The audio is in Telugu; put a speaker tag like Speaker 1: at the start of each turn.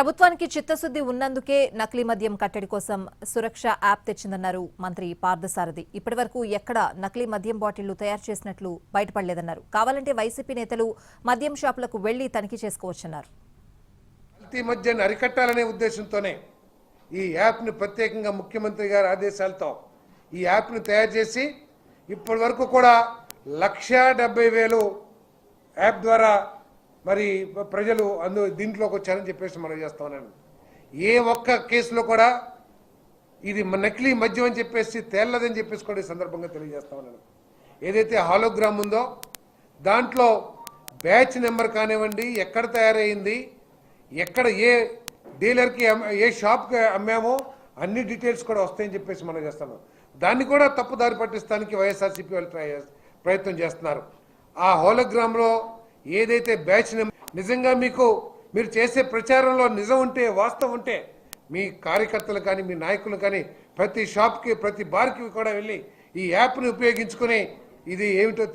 Speaker 1: ప్రభుత్వానికి చిత్తశుద్ధి ఉన్నందుకే నకిలీ మద్యం కట్టడి కోసం సురక్ష యాప్ తెచ్చిందన్నారు మంత్రి పార్థసారథి. ఇప్పటివరకు ఎక్కడ నకిలీ మద్యం బాటిళ్లు తయారు చేసినట్లు బయటపడలేదన్నారు. కావాలంటే వైసీపీ నేతలు మద్యం షాపులకు వెళ్లి తనిఖీ చేసుకోవచ్చన్నారు.
Speaker 2: కల్తీ మద్యాన్ని అరికట్టాలనే ఉద్దేశంతోనే ఈ యాప్ను ప్రత్యేకంగా ముఖ్యమంత్రి గారి ఆదేశాలతో ఈ యాప్ను తయారు చేసి ఇప్పటివరకు కూడా 1,70,000 యాప్ ద్వారా మరి ప్రజలు దీంట్లోకి వచ్చారని చెప్పేసి మనం చేస్తా ఉన్నాను. ఏ ఒక్క కేసులో కూడా ఇది నకిలీ మద్యం అని చెప్పేసి తేలదని చెప్పేసి కూడా ఈ సందర్భంగా తెలియజేస్తా ఉన్నాను. ఏదైతే హాలోగ్రామ్ ఉందో దాంట్లో బ్యాచ్ నెంబర్ కానివ్వండి, ఎక్కడ తయారైంది, ఎక్కడ ఏ డీలర్కి ఏ షాప్కి అమ్మామో అన్ని డీటెయిల్స్ కూడా వస్తాయని చెప్పేసి మనం చేస్తాము. దాన్ని కూడా తప్పుదారి పట్టిస్తానికి వైఎస్ఆర్సీపీ వాళ్ళు ప్రయత్నం చేస్తున్నారు. ఆ హోలోగ్రామ్లో ఏదైతే బ్యాచ్ నిజంగా మీరు చేసే ప్రచారంలో నిజం ఉంటే, వాస్తవం ఉంటే మీ కార్యకర్తలు కానీ మీ నాయకులు కానీ ప్రతి షాప్కి ప్రతి బార్కి కూడా వెళ్ళి ఈ యాప్ని ఉపయోగించుకుని ఇది ఏమిటో